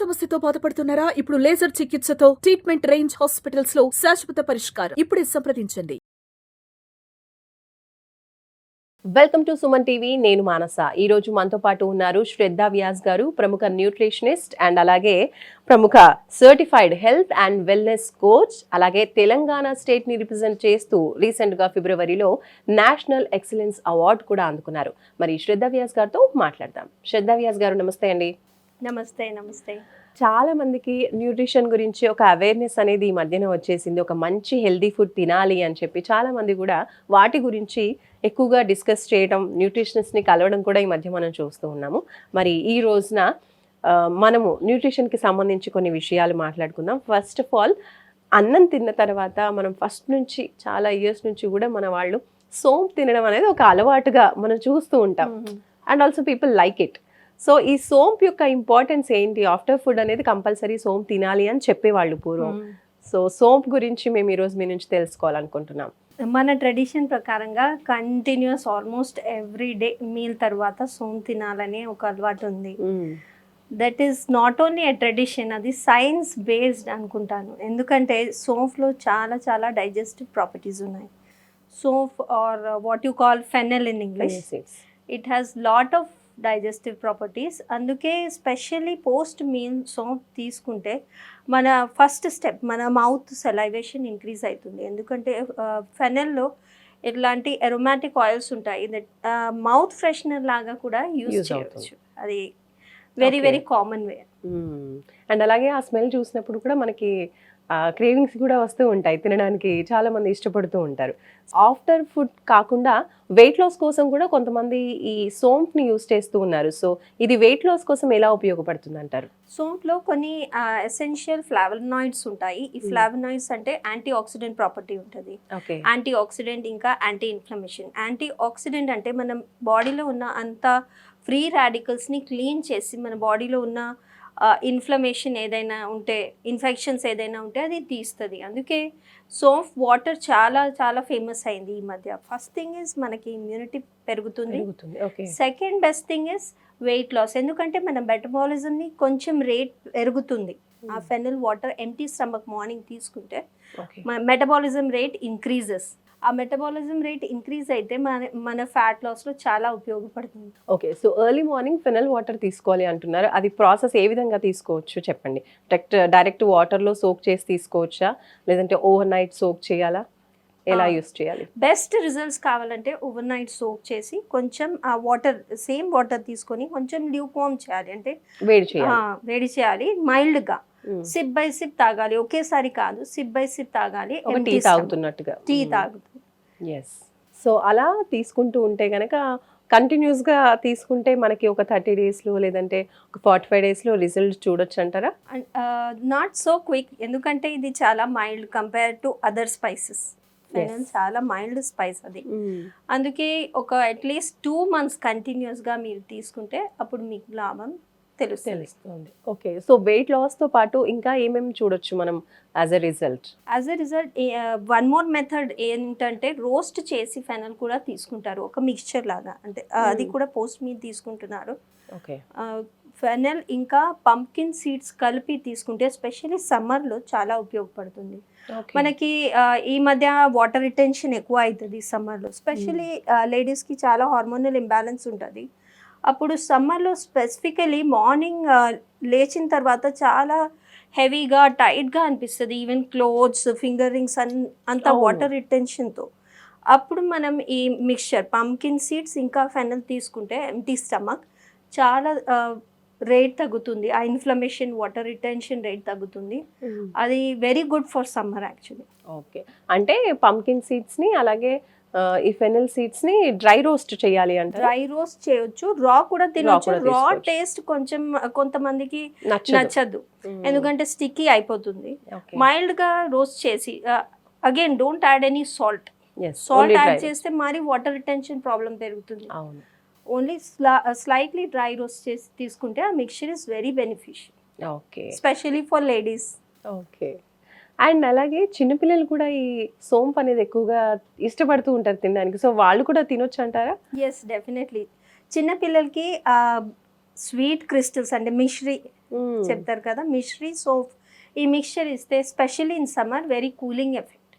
సమస్యతో బాధపడుతున్నారా? ఇప్పుడు లేజర్ చికిత్సతో ట్రీట్మెంట్ రేంజ్ హాస్పిటల్స్ లో శాశ్వత పరిష్కారం. ఇప్పుడే సంప్రదించండి. Welcome to Suman TV. నేను మానస. ఈ రోజు మనతో పాటు ఉన్నారు శ్రద్ధ వ్యాస్ గారు, ప్రముఖ న్యూట్రిషనిస్ట్ అండ్ అలాగే ప్రముఖ certified health and wellness coach, అలాగే తెలంగాణ స్టేట్ ని రిప్రజెంట్ చేస్తూ రీసెంట్ గా ఫిబ్రవరిలో నేషనల్ ఎక్సలెన్స్ అవార్డు కూడా అందుకున్నారు. మరి శ్రద్ధ వ్యాస్ గారితో మాట్లాడదాం. శ్రద్ధ వ్యాస్ గారు, నమస్తే అండి. నమస్తే. నమస్తే. చాలా మందికి న్యూట్రిషన్ గురించి ఒక అవేర్నెస్ అనేది ఈ మధ్యన వచ్చేసింది. ఒక మంచి హెల్దీ ఫుడ్ తినాలి అని చెప్పి చాలా మంది కూడా వాటి గురించి ఎక్కువగా డిస్కస్ చేయడం, న్యూట్రిషనిస్ట్ని కలవడం కూడా ఈ మధ్య మనం చూస్తూ ఉన్నాము. మరి ఈ రోజున మనము న్యూట్రిషన్కి సంబంధించి కొన్ని విషయాలు మాట్లాడుకుందాం. ఫస్ట్ ఆఫ్ ఆల్, అన్నం తిన్న తర్వాత మనం ఫస్ట్ నుంచి చాలా ఇయర్స్ నుంచి కూడా మన వాళ్ళు సోంపు తినడం అనేది ఒక అలవాటుగా మనం చూస్తూ ఉంటాం. And also people like it. So ఈ సోంపు యొక్క ఇంపార్టెన్స్ ఏంటి? ఆఫ్టర్ ఫుడ్ అనేది కంపల్సరీ సోంపు తినాలి అని చెప్పేవాళ్ళు పూర్వం. సో సోంపు గురించి మేము ఈరోజు మీ నుంచి తెలుసుకోవాలనుకుంటున్నాం. మన ట్రెడిషన్ ప్రకారంగా continues almost every day meal తర్వాత సోంపు తినాలనే ఒక అలవాటు ఉంది. That is not only a tradition, అది సైన్స్ బేస్డ్ అనుకుంటాను. ఎందుకంటే సోంపులో చాలా చాలా డైజెస్టివ్ ప్రాపర్టీస్ ఉన్నాయి. సోంపు or what you call fennel in English, it has lot of digestive properties. అందుకే స్పెషల్లీ పోస్ట్ మీల్ సోంప్ తీసుకుంటే మన ఫస్ట్ స్టెప్, మన మౌత్ సెలైవేషన్ ఇంక్రీజ్ అవుతుంది. ఎందుకంటే ఫెనల్లో ఇట్లాంటి అరోమాటిక్ ఆయిల్స్ ఉంటాయి. మౌత్ ఫ్రెషనర్ లాగా కూడా యూజ్ చేయవచ్చు. అది very very common way. And అలాగే ఆ స్మెల్ చూసినప్పుడు కూడా మనకి క్రేవింగ్స్ కూడా వస్తూ ఉంటాయి, తినడానికి చాలా మంది ఇష్టపడుతూ ఉంటారు. ఆఫ్టర్ ఫుడ్ కాకుండా వెయిట్ లాస్ కోసం కూడా కొంతమంది ఈ సోంప్ని యూస్ చేస్తూ ఉన్నారు. సో ఇది వెయిట్ లాస్ కోసం ఎలా ఉపయోగపడుతుంది అంటారు? సోంప్లో కొన్ని ఎసెన్షియల్ ఫ్లావనాయిడ్స్ ఉంటాయి. ఈ ఫ్లావనాయిడ్స్ అంటే యాంటీ ఆక్సిడెంట్ ప్రాపర్టీ ఉంటుంది. యాంటీ ఆక్సిడెంట్ ఇంకా యాంటీ ఇన్ఫ్లమేషన్. యాంటీ ఆక్సిడెంట్ అంటే మన బాడీలో ఉన్న అంత ఫ్రీ రాడికల్స్ని క్లీన్ చేసి మన బాడీలో ఉన్న ఇన్ఫ్లమేషన్ ఏదైనా ఉంటే, ఇన్ఫెక్షన్స్ ఏదైనా ఉంటే అది తీస్తుంది. అందుకే సోంప్ వాటర్ చాలా చాలా ఫేమస్ అయింది ఈ మధ్య. ఫస్ట్ థింగ్ ఇస్ మనకి ఇమ్యూనిటీ పెరుగుతుంది. Second best thing is weight loss. ఎందుకంటే మన మెటబాలిజంని కొంచెం రేట్ పెరుగుతుంది. ఆ fennel water empty stomach morning తీసుకుంటే మన మెటబాలిజం రేట్ ఇంక్రీజెస్. ఆ మెటబాలిజం రేట్ ఇంక్రీజ్ అయితే మన ఫ్యాట్ లాస్లో చాలా ఉపయోగపడుతుంది. Okay, so early morning fennel water తీసుకోవాలి అంటున్నారు. అది ప్రాసెస్ ఏ విధంగా తీసుకోవచ్చు చెప్పండి. డైరెక్ట్ వాటర్లో సోక్ చేసి తీసుకోవచ్చా, లేదంటే ఓవర్ నైట్ సోక్ చేయాలా? ఎలా యూస్ చేయాలి? బెస్ట్ రిజల్ట్స్ కావాలంటే ఓవర్ నైట్ సోక్ చేసి కొంచెం ఆ వాటర్, సేమ్ వాటర్ తీసుకొని కొంచెం ల్యూక్వార్మ్ చేయాలి. అంటే వేడి చేయాలి మైల్డ్గా. సిప్ బై సిప్ తాగాలి, ఒకేసారి కాదు. సిప్ బై సిప్ తాగాలి, టీ తాగుతున్నట్టుగా. టీ తాగుతూ. ఎస్. సో అలా తీసుకుంటూ ఉంటే కనుక కంటిన్యూస్గా తీసుకుంటే మనకి ఒక 30 డేస్లో లేదంటే ఒక 45 డేస్లో రిజల్ట్ చూడొచ్చు అంటారా? నాట్ సో క్విక్, ఎందుకంటే ఇది చాలా mild compare to other spices. చాలా మైల్డ్ స్పైస్ అది. అందుకే ఒక అట్లీస్ట్ 2 months కంటిన్యూస్గా మీరు తీసుకుంటే అప్పుడు మీకు లాభం తెలుస్తుంది. ఓకే, సో వెయిట్ లాస్తో పాటు ఇంకా ఏమేమి చూడొచ్చు మనం as a result? One more method ఏంటంటే రోస్ట్ చేసి ఫెనల్ కూడా తీసుకుంటారు, ఒక మిక్స్చర్ లాగా. అంటే అది కూడా పోస్ట్ మీల్ తీసుకుంటున్నారు. ఓకే, ఫెనల్ ఇంకా పంప్కిన్ సీడ్స్ కలిపి తీసుకుంటే ఎస్పెషల్లీ సమ్మర్లో చాలా ఉపయోగపడుతుంది. మనకి ఈ మధ్య వాటర్ రిటెన్షన్ ఎక్కువ అవుతుంది సమ్మర్లో. స్పెషల్లీ లేడీస్కి చాలా హార్మోనల్ ఇంబ్యాలెన్స్ ఉంటుంది. అప్పుడు సమ్మర్లో స్పెసిఫికలీ మార్నింగ్ లేచిన తర్వాత చాలా హెవీగా టైట్గా అనిపిస్తుంది. ఈవెన్ క్లోత్స్, ఫింగర్ రింగ్స్ అంతా వాటర్ రిటెన్షన్తో. అప్పుడు మనం ఈ మిక్స్చర్ పంప్కిన్ సీడ్స్ ఇంకా ఫెనల్ తీసుకుంటే ఎంటీ స్టమక్ చాలా రేట్ తగ్గుతుంది. ఆ ఇన్ఫ్లమేషన్, వాటర్ రిటెన్షన్ రేట్ తగ్గుతుంది. అది very good for summer actually. Okay, అంటే పంప్కిన్ సీడ్స్ని అలాగే ఈ ఫెనల్ సీడ్స్ ని డ్రై రోస్ట్ చేయాలి అంటే? డ్రై రోస్ట్ చేయొచ్చు, రా కూడా తినొచ్చు. రా టేస్ట్ కొంచెం కొంతమందికి నచ్చదు, ఎందుకంటే స్టిక్కీ అయిపోతుంది. మైల్డ్ గా రోస్ట్ చేసి, again don't add any salt. Salt add చేస్తే మరి వాటర్ రిటెన్షన్ ప్రాబ్లం పెరుగుతుంది. ఓన్లీ స్లైట్లీ డ్రై రోస్ట్ చేసి తీసుకుంటే ఆ mixture is very beneficial. Okay, specially for ladies. Okay, and అలాగే చిన్నపిల్లలు కూడా ఈ సోంపు అనేది ఎక్కువగా ఇష్టపడుతూ ఉంటారు తినడానికి. సో వాళ్ళు కూడా తినొచ్చు అంటారా? Yes, definitely. చిన్నపిల్లలకి స్వీట్ క్రిస్టల్స్ అంటే మిశ్రీ చెప్తారు కదా మిశ్రీ సోప్. ఈ మిక్స్చర్ ఇస్తే specially in summer very cooling effect.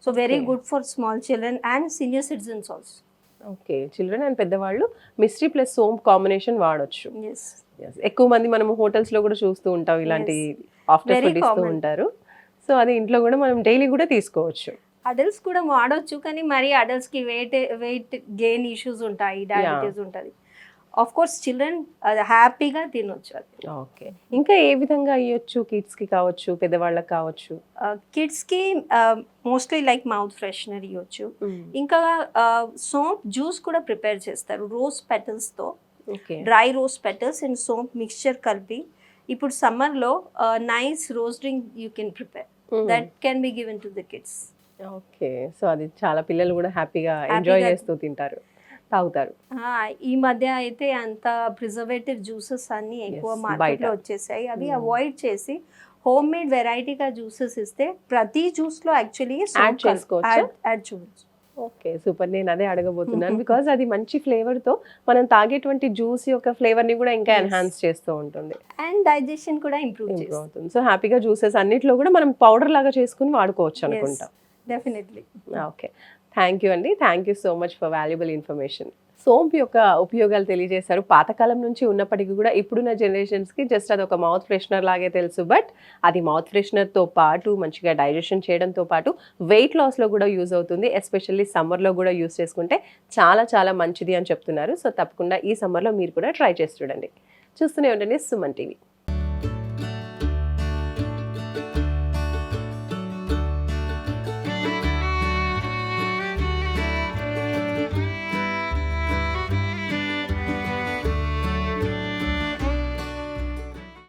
So very good for small children and senior citizens also. Okay, children and పెద్దవాళ్ళు మిస్ట్రీ ప్లస్ సోంప్ కాంబినేషన్ వాడొచ్చు. ఎస్, ఎక్కువ మంది మనము హోటల్స్ లో కూడా చూస్తూ ఉంటాం ఇలాంటి ఆఫ్టర్ Very ఫుడ్ ఇస్తూ common. ఉంటారు. సో అది ఇంట్లో కూడా మనం డైలీ కూడా తీసుకోవచ్చు. అడల్ట్స్ కూడా వాడొచ్చు, కానీ మరి అడల్ట్స్ కి వెయిట్ గెయిన్ ఇష్యూస్ ఉంటాయి, డయాబెటీస్ ఉంటుంది. ఆఫ్ కోర్స్ చిల్డ్రన్ అది హ్యాపీగా తినొచ్చు అది. ఓకే, ఇంకా ఏ విధంగా ఇవ్వచ్చు? కిడ్స్ కి కావచ్చు, పెద్దవాళ్ళకి కావచ్చు. కిడ్స్ కి మోస్ట్లీ లైక్ మౌత్ ఫ్రెషనర్ ఇవ్వచ్చు. ఇంకా సోంప్ జ్యూస్ కూడా ప్రిపేర్ చేస్తారు రోజ్ పెటల్స్ తో. Okay, dry rose petals and సోంప్ మిక్స్చర్ కలిపి ఇప్పుడు సమ్మర్ లో nice rose drink you can prepare, that can be given to the kids. Okay, so అది చాలా పిల్లలు కూడా హ్యాపీగా ఎంజాయ్ చేస్తూ తింటారు, తాగుతారు. ఈ మధ్య అయితే అంత ప్రిజర్వేటివ్ జ్యూసెస్ అన్ని ఎక్కువ Yes, మార్కెట్ లో బయట. వచ్చేసాయి. అవి అవాయిడ్ చేసి హోమ్ మేడ్ వెరైటీగా జ్యూసెస్ ఇస్తే ప్రతి జ్యూస్ లో యాక్చువల్లీ Add చేసుకోవచ్చా? యాడ్ చేయవచ్చు. Okay, super. నేను అదే అడగబోతున్నాను. బికాజ్ అది మంచి ఫ్లేవర్ తో మనం తాగేటువంటి జ్యూస్ యొక్క ఫ్లేవర్ ని కూడా ఇంకా Yes. ఎన్హాన్స్ చేస్తూ ఉంటుంది, అండ్ డైజెషన్ కూడా ఇంప్రూవ్ ఇంప్రూవ్ చేస్తుంది. అవుతుంది. సో హ్యాపీగా జ్యూసెస్ అన్నిట్లో కూడా మనం పౌడర్ లాగా చేసుకుని వాడుకోవచ్చు అనుకుంటా. డెఫినెట్లీ. ఓకే, థ్యాంక్ యూ అండి. Thank you so much for valuable information. సోంపు యొక్క ఉపయోగాలు తెలియజేశారు. పాతకాలం నుంచి ఉన్నప్పటికీ కూడా ఇప్పుడున్న జనరేషన్స్కి జస్ట్ అది ఒక మౌత్ ఫ్రెషనర్ లాగే తెలుసు. బట్ అది మౌత్ ఫ్రెషనర్తో పాటు మంచిగా డైజెషన్ చేయడంతో పాటు వెయిట్ లాస్లో కూడా యూజ్ అవుతుంది. ఎస్పెషల్లీ సమ్మర్లో కూడా యూజ్ చేసుకుంటే చాలా చాలా మంచిది అని చెప్తున్నారు. సో తప్పకుండా ఈ సమ్మర్లో మీరు కూడా ట్రై చేసి చూడండి. చూస్తూనే ఉండండి సుమన్ టీవీ.